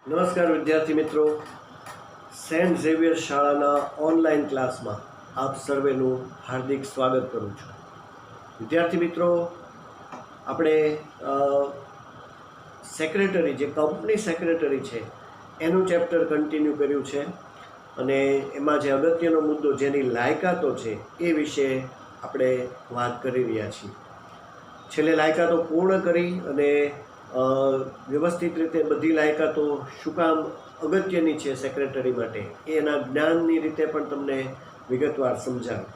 નમસ્કાર વિદ્યાર્થી મિત્રો, સેન્ટ ઝેવિયર શાળાના ઓનલાઈન ક્લાસમાં આપ સર્વેનું હાર્દિક સ્વાગત કરું છું. વિદ્યાર્થી મિત્રો, આપણે સેક્રેટરી, જે કંપની સેક્રેટરી છે એનું ચેપ્ટર કન્ટિન્યુ કર્યું છે અને એમાં જે અગત્યનો મુદ્દો જેની લાયકાતો છે એ વિશે આપણે વાત કરી રહ્યા છીએ. છેલ્લે લાયકાતો પૂર્ણ કરી અને વ્યવસ્થિત રીતે બધી લાયકાતો શું કામ અગત્યની છે સેક્રેટરી માટે એ એના જ્ઞાનની રીતે પણ તમને વિગતવાર સમજાવે.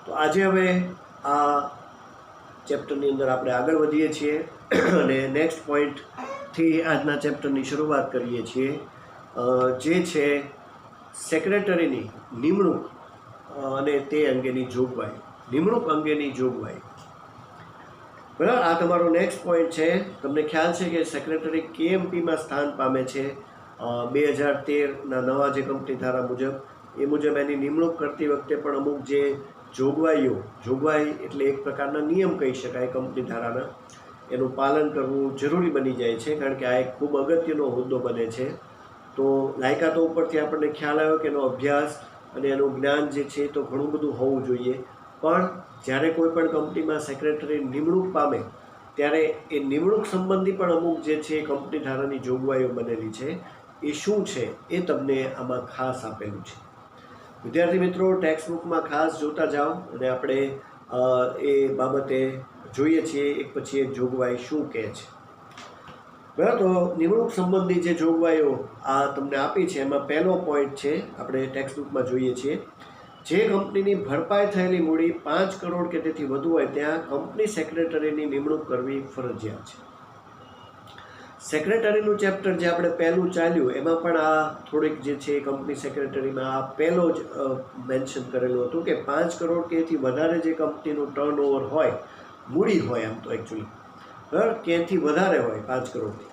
તો આજે હવે આ ચેપ્ટરની અંદર આપણે આગળ વધીએ છીએ અને નેક્સ્ટ પોઈન્ટથી આજના ચેપ્ટરની શરૂઆત કરીએ છીએ, જે છે સેક્રેટરીની નિમણૂક અને તે અંગેની જોગવાઈ. નિમણૂક અંગેની જોગવાઈ, બરાબર. આ તમારો નેક્સ્ટ પોઈન્ટ છે. તમને ખ્યાલ છે કે સેક્રેટરી KMPમાં સ્થાન પામે છે 2013ના નવા જે કંપની ધારા મુજબ. એ મુજબ એની નિમણૂક કરતી વખતે પણ અમુક જે જોગવાઈ એટલે એક પ્રકારના નિયમ કહી શકાય કંપની ધારાના, એનું પાલન કરવું જરૂરી બની જાય છે, કારણ કે આ એક ખૂબ અગત્યનો હોદ્દો બને છે. તો લાયકાતો ઉપરથી આપણને ખ્યાલ આવ્યો કે એનો અભ્યાસ અને એનું જ્ઞાન જે છે તો ઘણું બધું હોવું જોઈએ. પણ જ્યારે કોઈ પણ કંપનીમાં સેક્રેટરી નિમણૂક પામે ત્યારે એ નિમણૂક સંબંધી પણ અમુક જે છે કંપની ધારાની જોગવાઈઓ બનેલી છે. એ શું છે એ તમને આમાં ખાસ આપેલું છે. વિદ્યાર્થી મિત્રો, ટેક્સ્ટ બુકમાં ખાસ જોતા જાઓ અને આપણે એ બાબતે જોઈએ છીએ એક પછી એક જોગવાઈ શું કહે છે. બરાબર. તો નિમણૂક સંબંધી જે જોગવાઈઓ આ તમને આપી છે એમાં પહેલો પોઈન્ટ છે, આપણે ટેક્સ્ટ બુકમાં જોઈએ છીએ, જે કંપનીની ભરપાઈ થયેલી મૂડી 5 કરોડ કે તેથી વધુ હોય ત્યાં કંપની સેક્રેટરીની નિમણૂક કરવી ફરજિયાત છે. સેક્રેટરીનું ચેપ્ટર જે આપણે પહેલું ચાલ્યું એમાં પણ આ થોડીક જે છે કંપની સેક્રેટરીમાં આ પહેલો જ મેન્શન કરેલું હતું કે 5 કરોડ કે એથી વધારે જે કંપનીનું ટર્નઓવર હોય, મૂડી હોય, આમ તો એકચ્યુઅલી બરાબર કે એથી વધારે હોય 5 કરોડથી,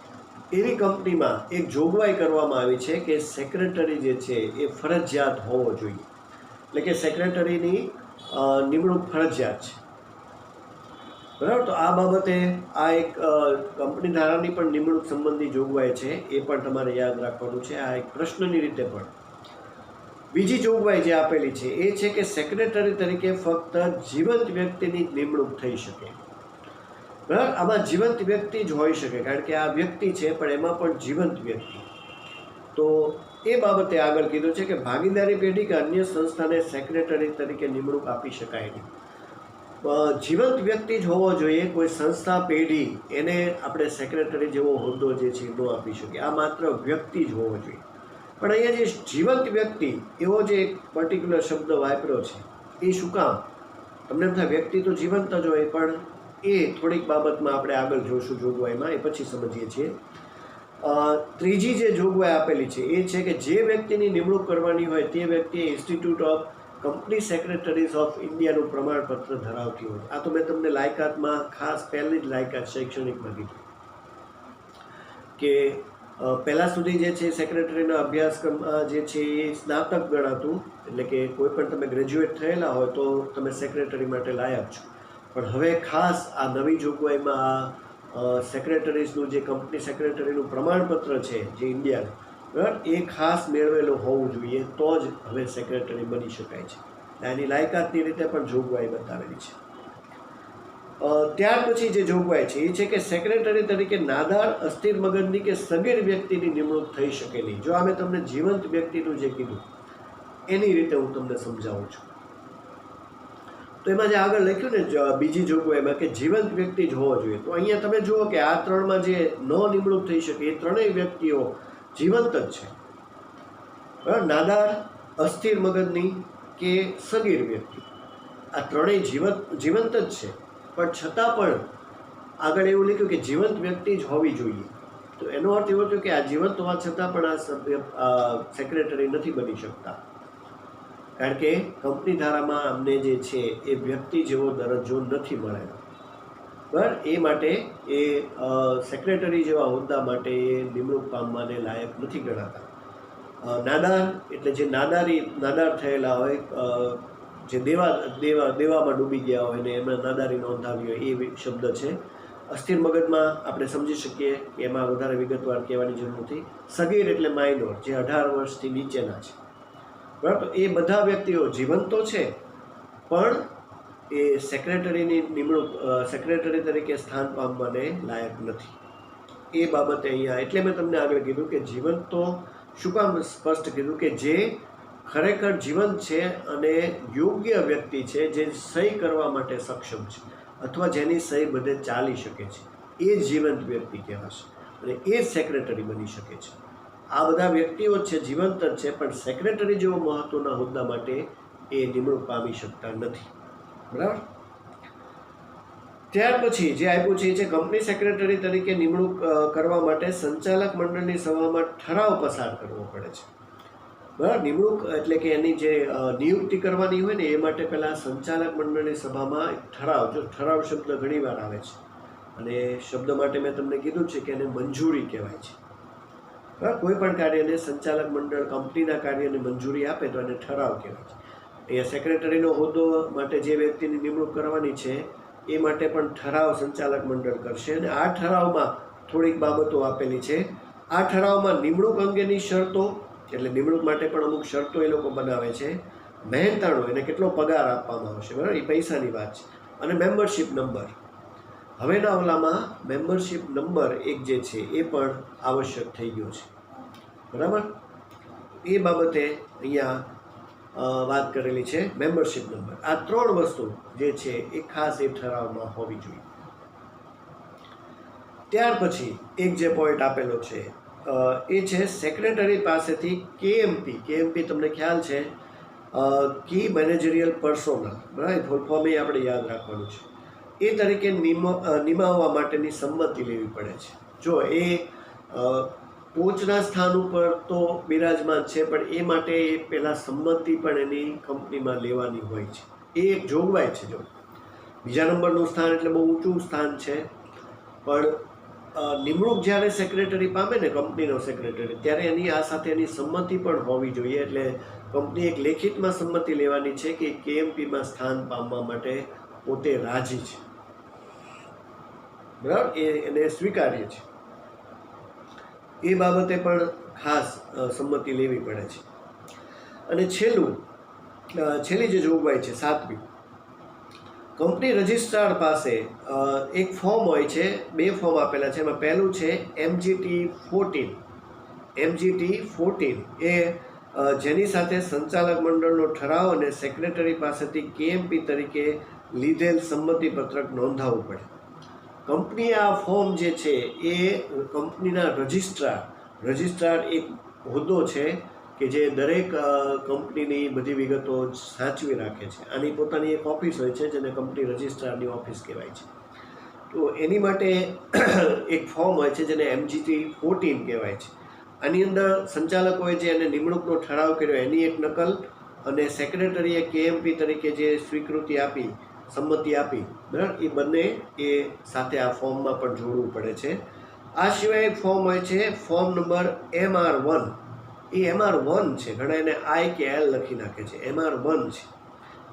એવી કંપનીમાં એક જોગવાઈ કરવામાં આવી છે કે સેક્રેટરી જે છે એ ફરજિયાત હોવો જોઈએ. એટલે કે સેક્રેટરીની નિમણૂક ફરજિયાત છે. બરાબર. તો આ બાબતે આ એક કંપની ધારાની પણ નિમણૂક સંબંધી જોગવાઈ છે, એ પણ તમારે યાદ રાખવાનું છે. આ એક પ્રશ્નની રીતે પણ. બીજી જોગવાઈ જે આપેલી છે એ છે કે સેક્રેટરી તરીકે ફક્ત જીવંત વ્યક્તિની જ નિમણૂક થઈ શકે. બરાબર. આમાં જીવંત વ્યક્તિ જ હોઈ શકે, કારણ કે આ વ્યક્તિ છે પણ એમાં પણ જીવંત વ્યક્તિ. તો એ બાબતે આગળ કીધું છે કે ભાગીદારી પેઢી કે અન્ય સંસ્થાને સેક્રેટરી તરીકે નિમણૂક આપી શકાય નહીં. જીવંત વ્યક્તિ જ હોવો જોઈએ, કોઈ સંસ્થા પેઢી એને આપણે સેક્રેટરી જેવો હોદ્દો જે છે ન આપી શકીએ. આ માત્ર વ્યક્તિ જ હોવો જોઈએ. પણ અહીંયા જે જીવંત વ્યક્તિ એવો જે એક પર્ટિક્યુલર શબ્દ વાપર્યો છે એ શું કામ? તમને એમ થાય વ્યક્તિ તો જીવંત જ હોય, પણ એ થોડીક બાબતમાં આપણે આગળ જોશું જોગવાઈમાં, એ પછી સમજીએ છીએ. ત્રીજી જે જોગવાઈ આપેલી છે એ છે કે જે વ્યક્તિની નિમણૂક કરવાની હોય તે વ્યક્તિએ Institute of Company Secretaries of ઇન્ડિયાનું પ્રમાણપત્ર ધરાવતી હોય. આ તો મેં તમને લાયકાતમાં ખાસ પહેલી જ લાયકાત શૈક્ષણિકમાં કીધું કે પહેલાં સુધી જે છે સેક્રેટરીના અભ્યાસક્રમમાં જે છે એ સ્નાતક ગણાતું, એટલે કે કોઈ પણ તમે ગ્રેજ્યુએટ થયેલા હોય તો તમે સેક્રેટરી માટે લાયક છો. પણ હવે ખાસ આ નવી જોગવાઈમાં સેક્રેટરીઝનું જે કંપની સેક્રેટરીનું પ્રમાણપત્ર છે જે ઇન્ડિયાનું, બરાબર, એ ખાસ મેળવેલું હોવું જોઈએ તો જ હવે સેક્રેટરી બની શકાય છે. એની લાયકાતની રીતે પણ જોગવાઈ બતાવેલી છે. ત્યાર પછી જે જોગવાઈ છે એ છે કે સેક્રેટરી તરીકે નાદાર, અસ્થિર મગજની કે સગીર વ્યક્તિની નિમણૂક થઈ શકે નહીં. જો આ મેં તમને જીવંત વ્યક્તિનું જે કીધું એની રીતે હું તમને સમજાવું છું. તો એમાં જે આગળ લખ્યું ને બીજી જોગવાઈમાં કે જીવંત વ્યક્તિ જ હોવો જોઈએ, તો અહીંયા તમે જુઓ કે આ ત્રણમાં જે ન નિમણૂક થઈ શકે એ ત્રણેય વ્યક્તિઓ જીવંત જ છે. બરાબર. નાદાર, અસ્થિર મગજની કે સગીર વ્યક્તિ, આ ત્રણેય જીવંત જ છે, પણ છતાં પણ આગળ એવું લખ્યું કે જીવંત વ્યક્તિ જ હોવી જોઈએ. તો એનો અર્થ એવો થયો કે આ જીવંત હોવા છતાં પણ આ સેક્રેટરી નથી બની શકતા, કારણ કે કંપની ધારામાં અમને જે છે એ વ્યક્તિ જેવો દરજ્જો નથી મળેલો. બરાબર. એ માટે એ સેક્રેટરી જેવા હોદ્દા માટે એ નિમણૂક પામવાને લાયક નથી ગણાતા. નાદાર એટલે જે નાદાર થયેલા હોય, જે દેવામાં ડૂબી ગયા હોય ને એમાં નાદારી નોંધાવી હોય, એ શબ્દ છે. અસ્થિર મગજમાં આપણે સમજી શકીએ કે એમાં વધારે વિગતવાર કહેવાની જરૂર નથી. સગીર એટલે માઇનોર, જે 18 વર્ષથી નીચેના છે. બરાબર, એ બધા વ્યક્તિઓ જીવંત તો છે, પણ એ સેક્રેટરીની નિમણૂક સેક્રેટરી તરીકે સ્થાન પામવાને લાયક નથી. એ બાબતે અહીંયા એટલે મેં તમને આગળ કીધું કે જીવંત તો શું કામ સ્પષ્ટ કીધું કે જે ખરેખર જીવંત છે અને યોગ્ય વ્યક્તિ છે, જે સહી કરવા માટે સક્ષમ છે અથવા જેની સહી બધે ચાલી શકે છે, એ જીવંત વ્યક્તિ કહેવાશે અને એ જ સેક્રેટરી બની શકે છે. આ બધા વ્યક્તિઓ છે જીવંત જ છે, પણ સેક્રેટરી જેવો મહત્વના હોદ્દા માટે એ નિમણૂક પામી શકતા નથી. બરાબર. ત્યાર પછી જે આપ્યું છે એ છે કંપની સેક્રેટરી તરીકે નિમણૂક કરવા માટે સંચાલક મંડળની સભામાં ઠરાવ પસાર કરવો પડે છે. બરાબર. નિમણૂક એટલે કે એની જે નિયુક્તિ કરવાની હોય ને એ માટે પહેલાં સંચાલક મંડળની સભામાં ઠરાવ, જો ઠરાવ શબ્દ ઘણીવાર આવે છે અને શબ્દ માટે મેં તમને કીધું છે કે એને મંજૂરી કહેવાય છે. બરાબર. કોઈ પણ કાર્યને સંચાલક મંડળ કંપનીના કાર્યને મંજૂરી આપે તો એને ઠરાવ કહેવાય છે. અહીંયા સેક્રેટરીનો હોદ્દો માટે જે વ્યક્તિની નિમણૂક કરવાની છે એ માટે પણ ઠરાવ સંચાલક મંડળ કરશે અને આ ઠરાવમાં થોડીક બાબતો આપેલી છે. આ ઠરાવમાં નિમણૂક અંગેની શરતો, એટલે નિમણૂક માટે પણ અમુક શરતો એ લોકો બનાવે છે. મહેનતાણું, એને કેટલો પગાર આપવામાં આવશે, બરાબર, એ પૈસાની વાત છે. અને મેમ્બરશિપ નંબર, હવેના ઓલામાં મેમ્બરશિપ નંબર એક જે છે એ પણ આવશ્યક થઈ ગયો છે. બરાબર. એ બાબતે અહીંયા વાત કરેલી છે, મેમ્બરશિપ નંબર. આ 3 વસ્તુ જે છે એ ખાસ એ ઠરાવમાં હોવી જોઈએ. ત્યાર પછી એક જે પોઈન્ટ આપેલો છે એ છે સેક્રેટરી પાસેથી કેએમપી. કેએમપી તમને ખ્યાલ છે, કી મેનેજરિયલ પર્સોનલ, બરાબર, ફૂલ ફોર્મ એ આપણે યાદ રાખવાનું છે. એ તરીકે નિમાવવા માટેની સંમતિ લેવી પડે છે. જો એ ટોચના સ્થાન ઉપર તો બિરાજમાન છે, પણ એ માટે એ પહેલાં સંમતિ પણ એની કંપનીમાં લેવાની હોય છે. એ એક જોગવાઈ છે. જો બીજા નંબરનું સ્થાન એટલે બહુ ઊંચું સ્થાન છે, પણ નિમણૂક જ્યારે સેક્રેટરી પામે ને કંપનીનો સેક્રેટરી, ત્યારે એની આ સાથે એની સંમતિ પણ હોવી જોઈએ. એટલે કંપની એક લેખિતમાં સંમતિ લેવાની છે કે કેએમપીમાં સ્થાન પામવા માટે પોતે રાજી છે. બરાબર, એને સ્વીકાર્ય છે. એ બાબતે પણ ખાસ સંમતિ લેવી પડે છે. અને છેલ્લી જે જોગવાઈ છે 7મી, કંપની રજિસ્ટ્રાર પાસે એક ફોર્મ હોય છે. 2 ફોર્મ આપેલા છે. એમાં પહેલું છે MGT-14. MGT-14 એ જેની સાથે સંચાલક મંડળનો ઠરાવ અને સેક્રેટરી પાસેથી કેએમપી તરીકે લીધેલ સંમતિપત્રક નોંધાવવું પડે. કંપનીએ આ ફોર્મ જે છે એ કંપનીના રજિસ્ટ્રાર એક હોદ્દો છે કે જે દરેક કંપનીની બધી વિગતો સાચવી રાખે છે. આની પોતાની એક ઓફિસ હોય છે જેને કંપની રજિસ્ટ્રારની ઓફિસ કહેવાય છે. તો એની માટે એક ફોર્મ હોય છે જેને MGT-14 કહેવાય છે. આની અંદર સંચાલકોએ જે એને નિમણૂકનો ઠરાવ કર્યો એની એક નકલ અને સેક્રેટરીએ કેએમપી તરીકે જે સ્વીકૃતિ આપી, સંમતિ આપી, બરાબર, એ બંને એ સાથે આ ફોર્મમાં પણ જોડવું પડે છે. આ સિવાય એક ફોર્મ હોય છે, ફોર્મ નંબર MR1. એ MR1 છે. ઘણા એને I કે L લખી નાખે છે. MR1 છે,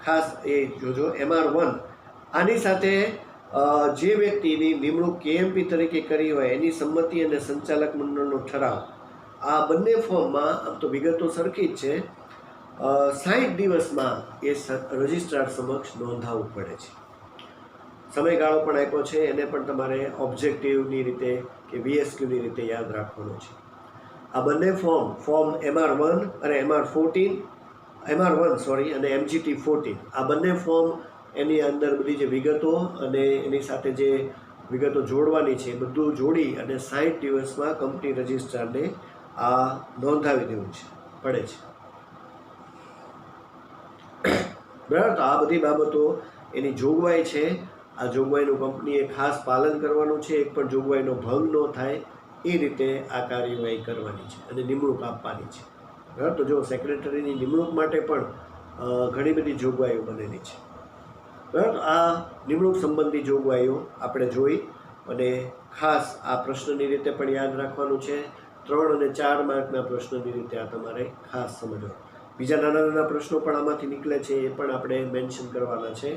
ખાસ એ જોજો. MR1 આની સાથે જે વ્યક્તિની નિમણૂક કેએમપી તરીકે કરી હોય એની સંમતિ અને સંચાલક મંડળનો ઠરાવ, આ બંને ફોર્મમાં આમ તો વિગતો સરખી જ છે. 60 દિવસમાં એ રજિસ્ટ્રાર સમક્ષ નોંધાવવું પડે છે. સમયગાળો પણ આપ્યો છે, એને પણ તમારે ઓબ્જેક્ટિવની રીતે કે VSQની રીતે યાદ રાખવાનો છે. આ બંને ફોર્મ MR1 અને MR1 અને MGT-14, આ બંને ફોર્મ એની અંદર બધી જે વિગતો અને એની સાથે જે વિગતો જોડવાની છે એ બધું જોડી અને 60 દિવસમાં કંપની રજિસ્ટ્રારને આ નોંધાવી દેવું પડે છે. બરાબર. તો આ બધી બાબતો એની જોગવાઈ છે. આ જોગવાઈનું કંપનીએ ખાસ પાલન કરવાનું છે. એક પણ જોગવાઈનો ભંગ ન થાય એ રીતે આ કાર્યવાહી કરવાની છે અને નિમણૂક આપવાની છે. બરાબર. તો જો સેક્રેટરીની નિમણૂક માટે પણ ઘણી બધી જોગવાઈઓ બનેલી છે. બરાબર. આ નિમણૂક સંબંધી જોગવાઈઓ આપણે જોઈ અને ખાસ આ પ્રશ્નની રીતે પણ યાદ રાખવાનું છે. 3 અને 4 માર્કના પ્રશ્નની રીતે આ તમારે ખાસ સમજવા. બીજા નાના નાના પ્રશ્નો પણ આમાંથી નીકળે છે, એ પણ આપણે મેન્શન કરવાના છે.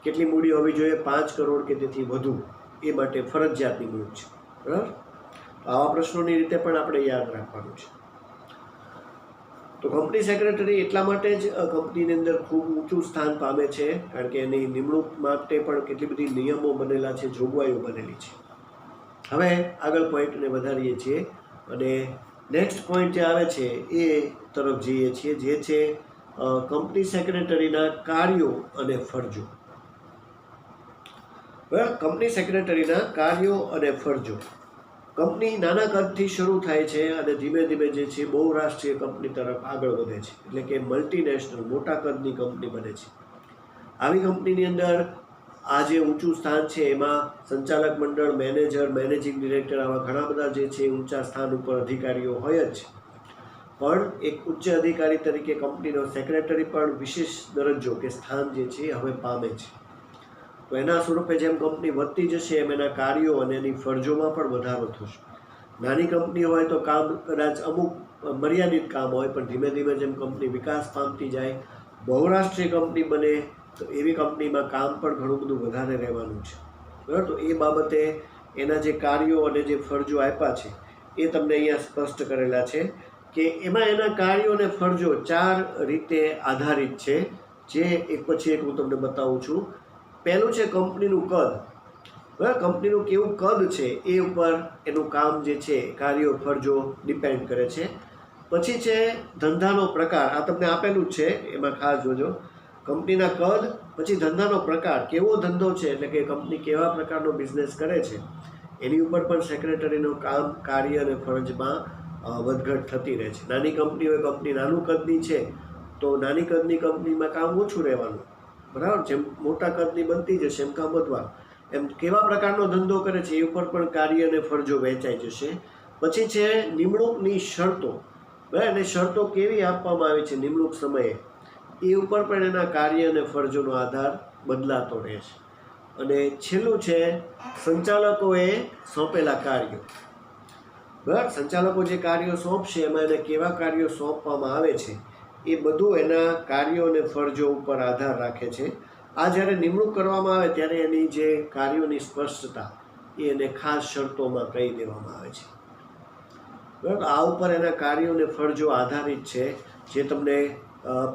કેટલી મૂડી હોવી જોઈએ? 5 કરોડ કે તેથી વધુ. એ માટે ફરજિયાત નિમણૂક છે. બરાબર, આવા પ્રશ્નોની રીતે પણ આપણે યાદ રાખવાનું છે. તો કંપની સેક્રેટરી એટલા માટે જ કંપનીની અંદર ખૂબ ઊંચું સ્થાન પામે છે, કારણ કે એની નિમણૂક માટે પણ કેટલી બધી નિયમો બનેલા છે, જોગવાઈઓ બનેલી છે. હવે આગળ પોઈન્ટને વધારીએ છીએ અને નેક્સ્ટ પોઈન્ટ જે આવે છે એ તરફ જઈએ છીએ, જે છે કંપની સેક્રેટરીના કાર્યો અને ફરજો. બરાબર, કંપની સેક્રેટરીના કાર્યો અને ફરજો. કંપની નાના કદથી શરૂ થાય છે અને ધીમે ધીમે જે છે બહુરાષ્ટ્રીય કંપની તરફ આગળ વધે છે, એટલે કે મલ્ટીનેશનલ મોટા કદની કંપની બને છે. આવી કંપનીની અંદર આ જે ઊંચું સ્થાન છે એમાં સંચાલક મંડળ, મેનેજર, મેનેજિંગ ડિરેક્ટર, આવા ઘણા બધા જે છે ઊંચા સ્થાન ઉપર અધિકારીઓ હોય જ છે. પણ એક ઉચ્ચ અધિકારી તરીકે કંપનીનો સેક્રેટરી પણ વિશેષ દરજ્જો કે સ્થાન જે છે હવે પામે છે. તો એના સ્વરૂપે જેમ કંપની વધતી જશે એમ એના કાર્યો અને એની ફરજોમાં પણ વધારો થશે. નાની કંપની હોય તો કામ કદાચ અમુક મર્યાદિત કામ હોય, પણ ધીમે ધીમે જેમ કંપની વિકાસ પામતી જાય, બહુરાષ્ટ્રીય કંપની બને, તો એવી કંપનીમાં કામ પણ ઘણું બધું વધારે રહેવાનું છે. બરાબર, તો એ બાબતે એના જે કાર્યો અને જે ફરજો આપ્યા છે એ તમને અહીંયા સ્પષ્ટ કરેલા છે કે એમાં એના કાર્યો અને ફરજો 4 રીતે આધારિત છે, જે એક પછી એક હું તમને બતાવું છું. પહેલું છે કંપનીનું કદ. બરાબર, કંપનીનું કેવું કદ છે એ ઉપર એનું કામ જે છે, કાર્યો, ફરજો ડિપેન્ડ કરે છે. પછી છે ધંધાનો પ્રકાર. આ તમને આપેલું જ છે, એમાં ખાસ જોજો. કંપનીના કદ, પછી ધંધાનો પ્રકાર, કેવો ધંધો છે, એટલે કે કંપની કેવા પ્રકારનો બિઝનેસ કરે છે, એની ઉપર પણ સેક્રેટરીનું કામ, કાર્ય અને ફરજમાં વધઘટ થતી રહે છે. નાની કંપની હોય, કંપની નાનું કદની છે, તો નાની કદની કંપનીમાં કામ ઓછું રહેવાનું. બરાબર, જેમ મોટા કદની બનતી જશે એમ કામ વધવાનું. એમ કેવા પ્રકારનો ધંધો કરે છે એ ઉપર પણ કાર્ય અને ફરજો વહેંચાઈ જશે. પછી છે નિમણૂકની શરતો. બરાબર, અને શરતો કેવી આપવામાં આવી છે નિમણૂક સમયે, એ ઉપર પણ એના કાર્ય અને ફરજોનો આધાર બદલાતો રહે છે. અને છેલ્લું છે સંચાલકોએ સોંપેલા કાર્યો. બરાબર, સંચાલકો જે કાર્યો સોંપશે એમાં એને કેવા કાર્યો સોંપવામાં આવે છે એ બધું એના કાર્યો અને ફરજો ઉપર આધાર રાખે છે. આ જ્યારે નિમણૂક કરવામાં આવે ત્યારે એની જે કાર્યોની સ્પષ્ટતા એ એને ખાસ શરતોમાં કહી દેવામાં આવે છે. બરાબર, આ ઉપર એના કાર્યો અને ફરજો આધારિત છે, જે તમને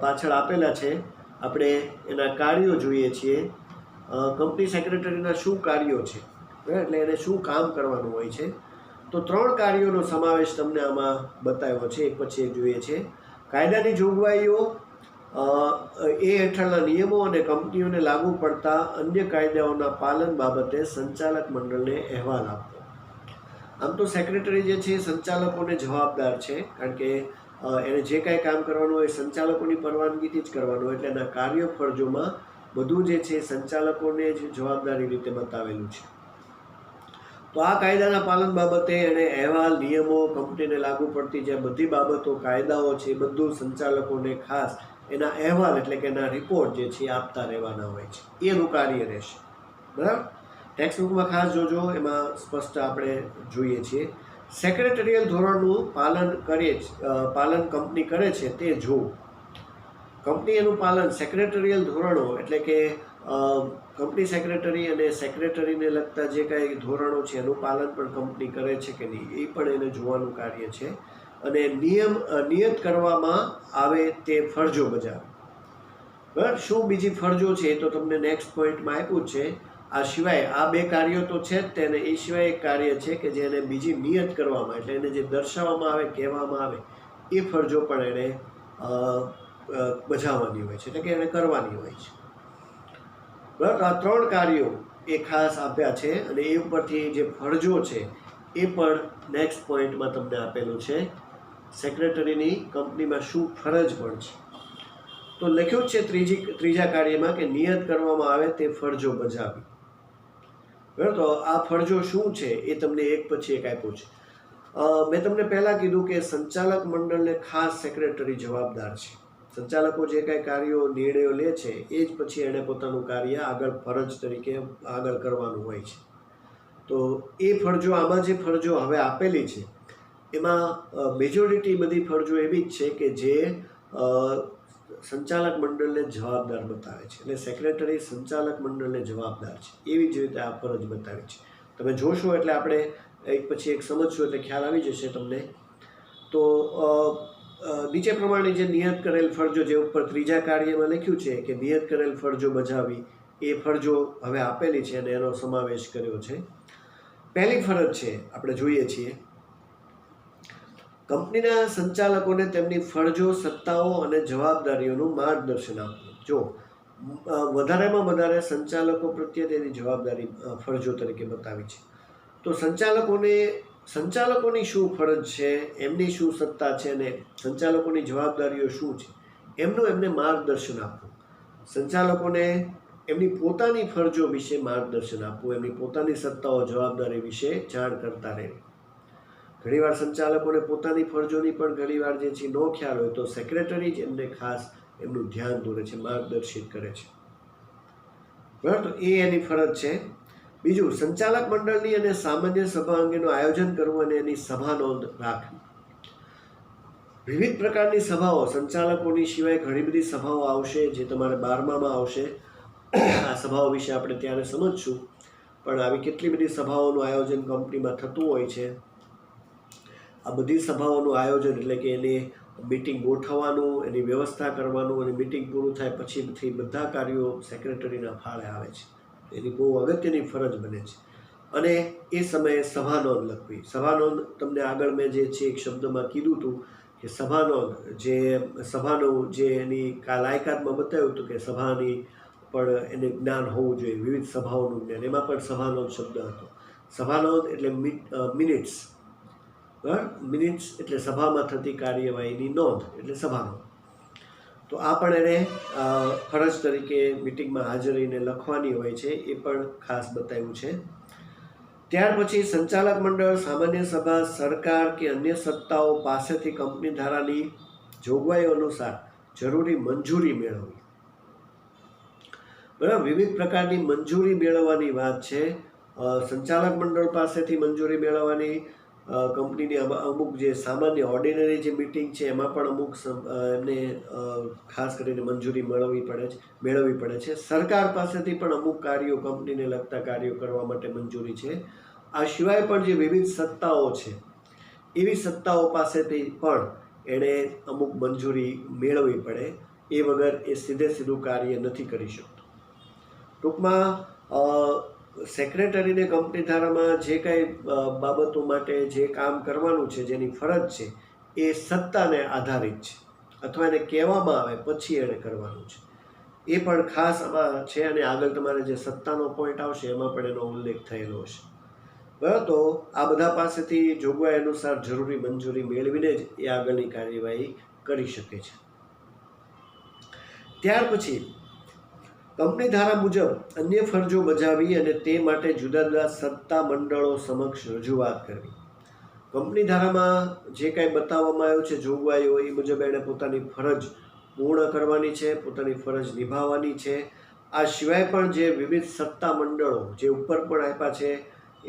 પાછળ આપેલા છે. આપણે એના કાર્યો જોઈએ છીએ. કંપની સેક્રેટરીના શું કાર્યો છે, એટલે એને શું કામ કરવાનું હોય છે. તો 3 કાર્યોનો સમાવેશ તમને આમાં બતાવ્યો છે, એક પછી એક જોઈએ છે. કાયદાની જોગવાઈઓ, એ હેઠળના નિયમો અને કંપનીઓને લાગુ પડતા અન્ય કાયદાઓના પાલન બાબતે સંચાલક મંડળને અહેવાલ આપવો. આમ તો સેક્રેટરી જે છે એ સંચાલકોને જવાબદાર છે, કારણ કે એને જે કાંઈ કામ કરવાનું હોય સંચાલકોની પરવાનગીથી જ કરવાનું હોય, એટલે એના કાર્ય ફરજોમાં બધું જે છે સંચાલકોને જ જવાબદારી રીતે બતાવેલું છે. તો આ કાયદાના પાલન બાબતે એણે અહેવાલ, નિયમો, કંપનીને લાગુ પડતી જે બધી બાબતો, કાયદાઓ છે એ બધું સંચાલકોને ખાસ એના અહેવાલ એટલે કે એના રિપોર્ટ જે છે આપતા રહેવાના હોય છે. એનું કાર્ય રહેશે. બરાબર, ટેક્સ્ટ બુકમાં ખાસ જોજો, એમાં સ્પષ્ટ આપણે જોઈએ છીએ. સેક્રેટરીયલ ધોરણનું પાલન કંપની કરે છે તે જોવું. કંપની એનું પાલન, સેક્રેટરીયલ ધોરણો એટલે કે કંપની સેક્રેટરી અને સેક્રેટરીને લગતા જે કાંઈ ધોરણો છે એનું પાલન પણ કંપની કરે છે કે નહીં એ પણ એને જોવાનું કાર્ય છે. અને નિયત કરવામાં આવે તે ફરજો બજાવે. બરાબર, શું બીજી ફરજો છે એ તો તમને નેક્સ્ટ પોઈન્ટમાં આપ્યું છે. આ સિવાય આ 2 કાર્યો તો છે જ તેને, એ સિવાય એક કાર્ય છે કે જેને બીજી નિયત કરવામાં, એટલે એને જે દર્શાવવામાં આવે, કહેવામાં આવે એ ફરજો પણ એને બજાવવાની હોય છે, એટલે કે એને કરવાની હોય છે. બરાબર, આ 3 કાર્યો એ ખાસ આપ્યા છે અને એ ઉપરથી જે ફરજો છે એ પણ નેક્સ્ટ પોઈન્ટમાં તમને આપેલું છે. સેક્રેટરીની કંપનીમાં શું ફરજ પણ છે. તો લખ્યું છે ત્રીજા કાર્યમાં કે નિયત કરવામાં આવે તે ફરજો બજાવી. બરાબર, તો આ ફરજો શું છે એ તમને એક પછી એક આપ્યું છે. મેં તમને પહેલાં કીધું કે સંચાલક મંડળને ખાસ સેક્રેટરી જવાબદાર છે. સંચાલકો જે કાંઈ કાર્યો, નિર્ણયો લે છે એ જ પછી એણે પોતાનું કાર્ય આગળ ફરજ તરીકે આગળ કરવાનું હોય છે. તો એ ફરજો, આમાં જે ફરજો હવે આપેલી છે એમાં મેજોરિટી બધી ફરજો એવી જ છે કે જે સંચાલક મંડળને જવાબદાર બતાવે છે. એટલે સેક્રેટરી સંચાલક મંડળને જવાબદાર છે એવી જ રીતે આ ફરજ બતાવી છે. તમે જોશો એટલે આપણે એક પછી એક સમજશું એટલે ખ્યાલ આવી જશે તમને. તો નીચે પ્રમાણે જે નિયત કરેલ ફરજો, જે ઉપર ત્રીજા કાર્યમાં લખ્યું છે કે નિયત કરેલ ફરજો બજાવી, એ ફરજો હવે આપેલી છે અને એનો સમાવેશ કર્યો છે. પહેલી ફરજ છે, આપણે જોઈએ છીએ, કંપનીના સંચાલકોને તેમની ફરજો, સત્તાઓ અને જવાબદારીઓનું માર્ગદર્શન આપવું. જો વધારેમાં વધારે સંચાલકો પ્રત્યે તેની જવાબદારી ફરજો તરીકે બતાવી છે. તો સંચાલકોની શું ફરજ છે, એમની શું સત્તા છે અને સંચાલકોની જવાબદારીઓ શું છે, એમનું એમને માર્ગદર્શન આપવું. સંચાલકોને એમની પોતાની ફરજો વિશે માર્ગદર્શન આપવું, એમની પોતાની સત્તાઓ, જવાબદારી વિશે જાણ કરતા રહેવું. ઘણીવાર સંચાલકોને પોતાની ફરજોની પણ ઘણીવાર જે છે ન ખ્યાલ હોય તો સેક્રેટરી જ એમને ખાસ એમનું ધ્યાન દોરે છે, માર્ગદર્શિત કરે છે. બરાબર, તો એ એની ફરજ છે. બીજું, સંચાલક મંડળની અને સામાન્ય સભા અંગેનું આયોજન કરવું અને એની સભા નોંધ રાખવી. વિવિધ પ્રકારની સભાઓ, સંચાલકોની સિવાય ઘણી બધી સભાઓ આવશે જે તમારે 12માં આવશે. આ સભાઓ વિશે આપણે ત્યારે સમજશું, પણ આવી કેટલી બધી સભાઓનું આયોજન કંપનીમાં થતું હોય છે. આ બધી સભાઓનું આયોજન એટલે કે એની મીટિંગ ગોઠવવાનું, એની વ્યવસ્થા કરવાનું અને મીટિંગ પૂરું થાય પછીથી બધા કાર્યો સેક્રેટરીના ફાળે આવે છે. એની બહુ અગત્યની ફરજ બને છે. અને એ સમયે સભા નોંધ લખવી. સભા નોંધ તમને આગળ મેં જે છે એક શબ્દમાં કીધું હતું કે સભા નોંધ, જે સભાનું જે એની લાયકાતમાં બતાવ્યું હતું કે સભાની પણ એને જ્ઞાન હોવું જોઈએ, વિવિધ સભાઓનું જ્ઞાન, એમાં પણ સભા નોંધ શબ્દ હતો. સભા નોંધ એટલે મિનિટ્સ. બરાબર, મિનિટ્સ એટલે સભામાં થતી કાર્યવાહીની નોંધ એટલે સભા નોંધ. તો આ પણ એને ફરજ તરીકે મિટિંગમાં હાજર રહીને લખવાની હોય છે, એ પણ ખાસ બતાવ્યું છે. ત્યાર પછી સંચાલક મંડળ, સામાન્ય સભા, સરકાર કે અન્ય સત્તાઓ પાસેથી કંપની ધારાની જોગવાઈઓ અનુસાર જરૂરી મંજૂરી મેળવવી. બરાબર, વિવિધ પ્રકારની મંજૂરી મેળવવાની વાત છે. સંચાલક મંડળ પાસેથી મંજૂરી મેળવવાની, કંપનીની અમુક જે સામાન્ય ઓર્ડિનરી જે મિટિંગ છે એમાં પણ અમુક એમને ખાસ કરીને મંજૂરી મેળવવી પડે છે. સરકાર પાસેથી પણ અમુક કાર્યો, કંપનીને લગતા કાર્યો કરવા માટે મંજૂરી છે. આ સિવાય પણ જે વિવિધ સત્તાઓ છે, એવી સત્તાઓ પાસેથી પણ એણે અમુક મંજૂરી મેળવવી પડે. એ વગર એ સીધું કાર્ય નથી કરી શકતો. ટૂંકમાં સેક્રેટરીને કંપની ધારામાં જે કંઈ બાબતો માટે જે કામ કરવાનું છે, જેની ફરજ છે, એ સત્તાને આધારિત છે અથવા એને કહેવામાં આવે પછી એણે કરવાનું છે. એ પણ ખાસ આમાં છે અને આગળ તમારે જે સત્તાનો પોઈન્ટ આવશે એમાં પણ એનો ઉલ્લેખ થયેલો હશે. બરાબર, તો આ બધા પાસેથી જોગવાઈ અનુસાર જરૂરી મંજૂરી મેળવીને જ એ આગળની કાર્યવાહી કરી શકે છે. ત્યાર પછી કંપની ધારા મુજબ અન્ય ફરજો બજાવી અને તે માટે જુદા જુદા સત્તા મંડળો સમક્ષ રજૂઆત કરવી. કંપની ધારામાં જે કાંઈ બતાવવામાં આવ્યું છે જોગવાઈઓ, એ મુજબ એણે પોતાની ફરજ પૂર્ણ કરવાની છે, પોતાની ફરજ નિભાવવાની છે. આ સિવાય પણ જે વિવિધ સત્તા મંડળો જે ઉપર પણ આપ્યા છે,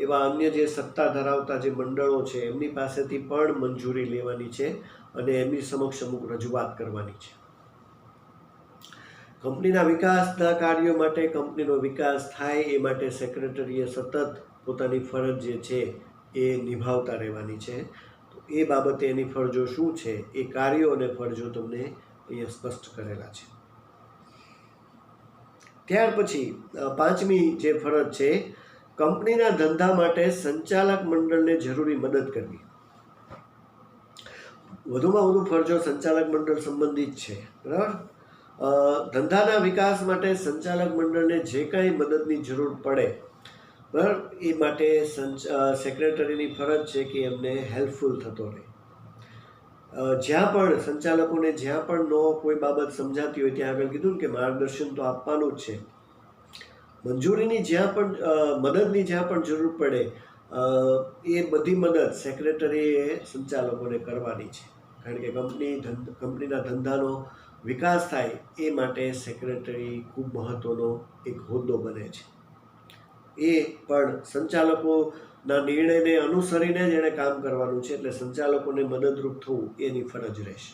એવા અન્ય જે સત્તા ધરાવતા જે મંડળો છે એમની પાસેથી પણ મંજૂરી લેવાની છે અને એમની સમક્ષ અમુક રજૂઆત કરવાની છે. કંપનીના વિકાસના કાર્યો માટે, કંપનીનો વિકાસ થાય એ માટે સેક્રેટરીએ સતત પોતાની ફરજ જે છે એ નિભાવતા રહેવાની છે. તો એ બાબતે એની ફરજો શું છે, એ કાર્યો અને ફરજો તમને અહીંયા સ્પષ્ટ કરેલા છે. ત્યાર પછી પાંચમી જે ફરજ છે, કંપનીના ધંધા માટે સંચાલક મંડળને જરૂરી મદદ કરવી. વધુમાં વધુ ફરજો સંચાલક મંડળ સંબંધિત છે. બરાબર, ધંધાના વિકાસ માટે સંચાલક મંડળને જે કાંઈ મદદની જરૂર પડે, બરાબર, એ માટે સેક્રેટરીની ફરજ છે કે એમને હેલ્પફુલ થતો રહે. જ્યાં પણ સંચાલકોને જ્યાં પણ કોઈ બાબત સમજાતી હોય ત્યાં આગળ કીધું કે માર્ગદર્શન તો આપવાનું જ છે. મંજૂરીની જ્યાં પણ મદદની જ્યાં પણ જરૂર પડે એ બધી મદદ સેક્રેટરીએ સંચાલકોને કરવાની છે. કારણ કે કંપનીના ધંધાનો વિકાસ થાય એ માટે સેક્રેટરી ખૂબ મહત્ત્વનો એક હોદ્દો બને છે. એ પણ સંચાલકોના નિર્ણયને અનુસરીને જ એણે કામ કરવાનું છે, એટલે સંચાલકોને મદદરૂપ થવું એની ફરજ રહેશે.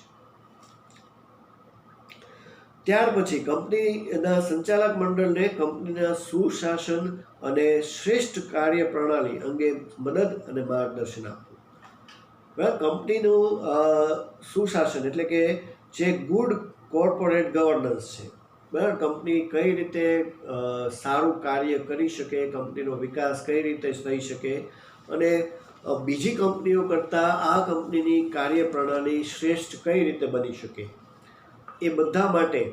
ત્યાર પછી કંપનીના સંચાલક મંડળને કંપનીના સુશાસન અને શ્રેષ્ઠ કાર્ય પ્રણાલી અંગે મદદ અને માર્ગદર્શન આપવું. બરાબર, કંપનીનું સુશાસન એટલે કે જે ગુડ કોર્પોરેટ ગવર્નન્સ છે, બરાબર, કંપની કઈ રીતે સારું કાર્ય કરી શકે, કંપનીનો વિકાસ કઈ રીતે થઈ શકે અને બીજી કંપનીઓ કરતાં આ કંપનીની કાર્યપ્રણાલી શ્રેષ્ઠ કઈ રીતે બની શકે, એ બધા માટે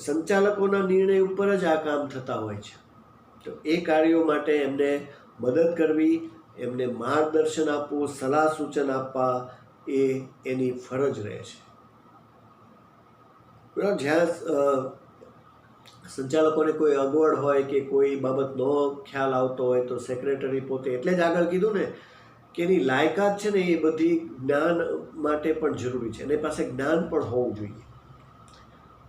સંચાલકોના નિર્ણય ઉપર જ આ કામ થતા હોય છે. તો એ કાર્યો માટે એમને મદદ કરવી, એમને માર્ગદર્શન આપવું, સલાહ સૂચન આપવા એ એની ફરજ રહે છે. બરાબર, જ્યાં સંચાલકોને કોઈ અગવડ હોય કે કોઈ બાબતનો ખ્યાલ આવતો હોય તો સેક્રેટરી પોતે, એટલે જ આગળ કીધું ને કે એની લાયકાત છે ને એ બધી જ્ઞાન માટે પણ જરૂરી છે, એની પાસે જ્ઞાન પણ હોવું જોઈએ,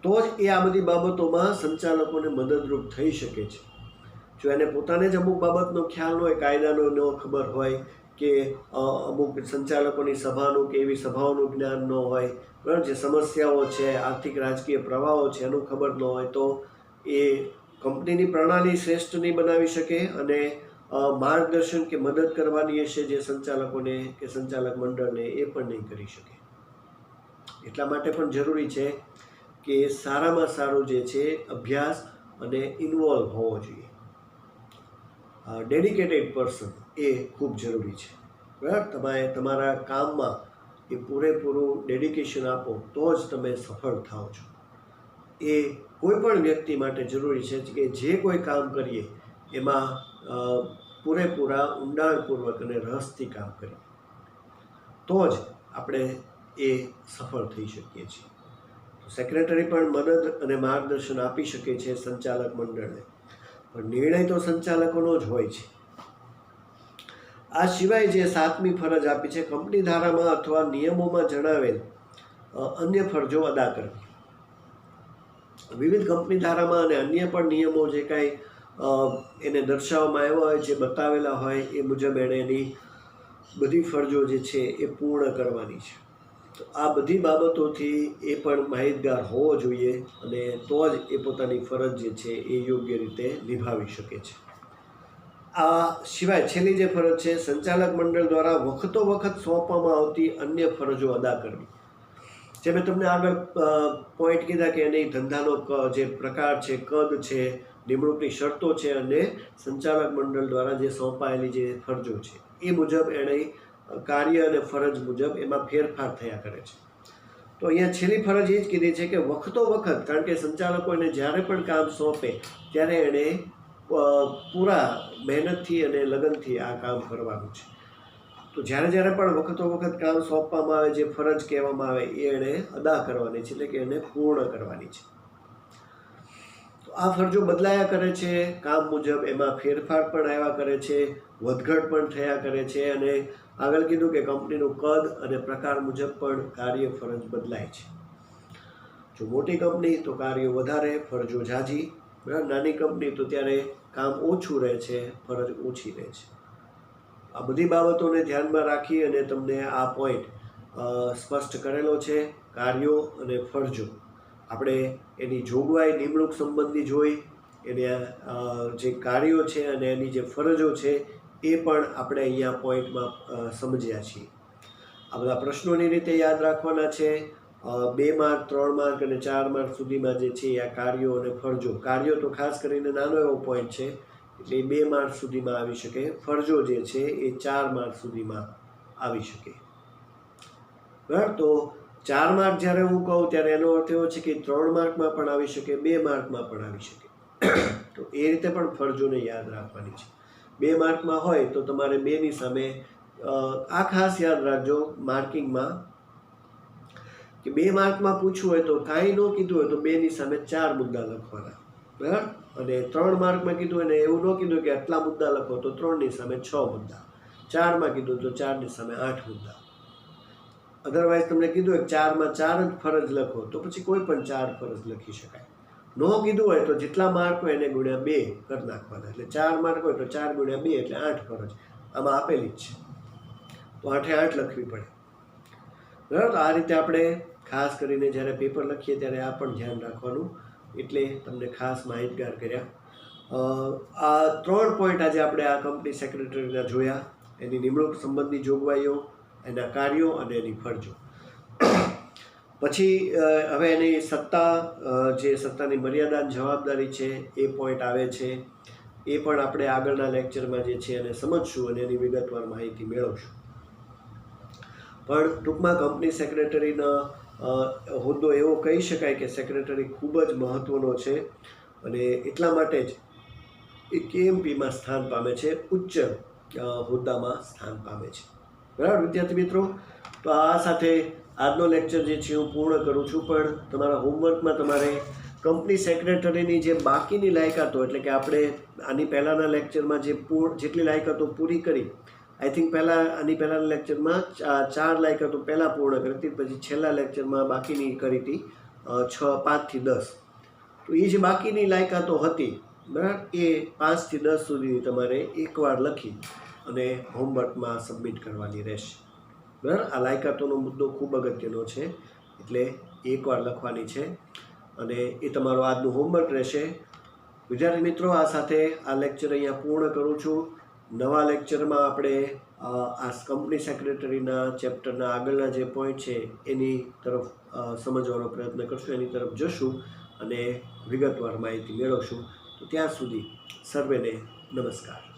તો જ એ આ બધી બાબતોમાં સંચાલકોને મદદરૂપ થઈ શકે છે. જો એને પોતાને જ અમુક બાબતનો ખ્યાલ ન હોય, કાયદાનો ન ખબર હોય કે અમુક સંચાલકોની સભાનું કે એવી સભાઓનું જ્ઞાન ન હોય, બરાબર, જે સમસ્યાઓ છે, આર્થિક રાજકીય પ્રવાહો છે એનું ખબર ન હોય, તો એ કંપનીની પ્રણાલી શ્રેષ્ઠ નહીં બનાવી શકે અને માર્ગદર્શન કે મદદ કરવાની હશે જે સંચાલકોને કે સંચાલક મંડળને, એ પણ નહીં કરી શકે. એટલા માટે પણ જરૂરી છે કે સારામાં સારું જે છે અભ્યાસ અને ઇન્વોલ્વ હોવો જોઈએ. ડેડિકેટેડ પર્સન એ ખૂબ જરૂરી છે. બરાબર, તમે તમારા કામમાં એ પૂરેપૂરું ડેડિકેશન આપો તો જ તમે સફળ થાઓ છો. એ કોઈ પણ વ્યક્તિ માટે જરૂરી છે કે જે કોઈ કામ કરીએ એમાં પૂરેપૂરા ઊંડાણપૂર્વક અને રસથી કામ કરીએ, તો જ આપણે એ સફળ થઈ શકીએ છીએ. સેક્રેટરી પણ મદદ અને માર્ગદર્શન આપી શકે છે સંચાલક મંડળને, પણ નિર્ણય તો સંચાલકોનો જ હોય છે. આ સિવાય જે 7મી ફરજ આપી છે, કંપની ધારામાં અથવા નિયમોમાં જણાવેલ અન્ય ફરજો અદા કરવી. વિવિધ કંપની ધારામાં અને અન્ય પણ નિયમો જે કાંઈ એને દર્શાવવામાં આવ્યા હોય, જે બતાવેલા હોય, એ મુજબ એણે એની બધી ફરજો જે છે એ પૂર્ણ કરવાની છે. તો આ બધી બાબતોથી એ પણ માહિતગાર હોવો જોઈએ અને તો જ એ પોતાની ફરજ જે છે એ યોગ્ય રીતે નિભાવી શકે છે. આ સિવાય છેલ્લી જે ફરજ છે, સંચાલક મંડળ દ્વારા વખતો વખત સોંપવામાં આવતી અન્ય ફરજો અદા કરવી. જે મેં તમને આગળ પોઈન્ટ કીધા કે એની ધંધાનો જે પ્રકાર છે, કદ છે, નિમણૂકની શરતો છે અને સંચાલક મંડળ દ્વારા જે સોંપાયેલી જે ફરજો છે એ મુજબ એણે કાર્ય અને ફરજ મુજબ એમાં ફેરફાર થયા કરે છે. તો અહીંયા છેલ્લી ફરજ એ જ કીધી છે કે વખતો વખત, કારણ કે સંચાલકો એને જ્યારે પણ કામ સોંપે ત્યારે એણે પૂરા મહેનતથી અને લગનથી આ કામ કરવાનું છે. તો જ્યારે જ્યારે પણ વખતો વખત કામ સોંપવામાં આવે, જે ફરજ કહેવામાં આવે એ એણે અદા કરવાની છે, એટલે કે એને પૂર્ણ કરવાની છે. તો આ ફરજો બદલાયા કરે છે કામ મુજબ, એમાં ફેરફાર પણ આવ્યા કરે છે, વધઘટ પણ થયા કરે છે અને આગળ કીધું કે કંપનીનું કદ અને પ્રકાર મુજબ પણ કાર્ય ફરજ બદલાય છે. જો મોટી કંપની તો કાર્યો વધારે, ફરજો ઝાઝી. બરાબર, નાની કંપની તો ત્યારે કામ ઓછું રહે છે, ફરજ ઓછી રહે છે. આ બધી બાબતોને ધ્યાનમાં રાખી અને તમને આ પોઈન્ટ સ્પષ્ટ કરેલો છે. કાર્યો અને ફરજો આપણે એની જોગવાઈ નિમણૂક સંબંધી જોઈ, એને જે કાર્યો છે અને એની જે ફરજો છે એ પણ આપણે અહીંયા પોઈન્ટમાં સમજ્યા છીએ. આ બધા પ્રશ્નોની રીતે યાદ રાખવાના છે. 2 માર્ક, 3 માર્ક અને 4 માર્ક સુધીમાં જે છે આ કાર્યો અને ફરજો. કાર્યો તો ખાસ કરીને નાનો એવો પોઈન્ટ છે, એટલે 2 માર્ક સુધીમાં આવી શકે. ફરજો જે છે એ 4 માર્ક સુધીમાં આવી શકે. બરાબર, તો 4 માર્ક જ્યારે હું કહું ત્યારે એનો અર્થ એવો છે કે 3 માર્કમાં પણ આવી શકે, 2 માર્કમાં પણ આવી શકે. તો એ રીતે પણ ફરજોને યાદ રાખવાની છે. 2 માર્કમાં હોય તો તમારે 2ની સામે આ ખાસ યાદ રાખજો માર્કિંગમાં કે 2 માર્કમાં પૂછવું હોય તો કાંઈ ન કીધું હોય તો 2ની સામે 4 મુદ્દા લખવાના. બરાબર, અને 3 માર્કમાં કીધું અને એવું ન કીધું કે આટલા મુદ્દા લખો તો 3ની સામે 6 મુદ્દા. 4માં કીધું તો 4ની સામે 8 મુદ્દા. અધરવાઇઝ તમને કીધું હોય 4માં 4 જ ફરજ લખો તો પછી કોઈ પણ 4 ફરજ લખી શકાય. ન કીધું હોય તો જેટલા માર્ક હોય એને ગુણ્યા 2 કરી નાખવાના. એટલે 4 માર્ક હોય તો 4 ગુણ્યા 2 એટલે 8 ફરજ આમાં આપેલી જ છે, તો 8 એ 8 લખવી પડે. બરાબર, તો આ રીતે આપણે ખાસ કરીને જ્યારે પેપર લખીએ ત્યારે આ પણ ધ્યાન રાખવાનું, એટલે તમને ખાસ માહિતગાર કર્યા. આ 3 પોઈન્ટ આજે આપણે આ કંપની સેક્રેટરીના જોયા, એની નિમણૂક સંબંધી જોગવાઈઓ, એના કાર્યો અને એની ફરજો. પછી હવે એની સત્તા, જે સત્તાની મર્યાદા જવાબદારી છે એ પોઈન્ટ આવે છે. એ પણ આપણે આગળના લેક્ચરમાં જે છે એને સમજશું અને એની વિગતવાર માહિતી મેળવશું. પણ ટૂંકમાં કંપની સેક્રેટરીનો હોદ્દો એવો કહી શકાય કે સેક્રેટરી ખૂબ જ મહત્ત્વનો છે અને એટલા માટે જ એ KMPમાં સ્થાન પામે છે, ઉચ્ચ હોદ્દામાં સ્થાન પામે છે. બરાબર વિદ્યાર્થી મિત્રો, તો આ સાથે આજનો લેક્ચર જે છે હું પૂર્ણ કરું છું. પણ તમારા હોમવર્કમાં તમારે કંપની સેક્રેટરીની જે બાકીની લાયકાતો, એટલે કે આપણે આની પહેલાંના લેક્ચરમાં જેટલી લાયકાતો પૂરી કરી, આઈ થિંક આની પહેલાંના લેક્ચરમાં 4 લાયકાતો પહેલાં પૂર્ણ કરી હતી, પછી છેલ્લા લેક્ચરમાં બાકીની કરી હતી 5 થી 10. તો એ જે બાકીની લાયકાતો હતી, બરાબર, એ 5 થી 10 સુધીની તમારે એકવાર લખી અને હોમવર્કમાં સબમિટ કરવાની રહેશે. બરાબર, આ લાયકાતોનો મુદ્દો ખૂબ અગત્યનો છે, એટલે એકવાર લખવાની છે અને એ તમારો આજનું હોમવર્ક રહેશે. વિદ્યાર્થી મિત્રો, આ સાથે આ લેક્ચર અહીંયા પૂર્ણ કરું છું. નવા લેક્ચરમાં આપણે આ કંપની સેક્રેટરીના ચેપ્ટરના આગળના જે પોઈન્ટ છે એની તરફ સમજવાનો પ્રયત્ન કરશું, એની તરફ જશું અને વિગતવાર માહિતી મેળવશું. તો ત્યાં સુધી સર્વેને નમસ્કાર.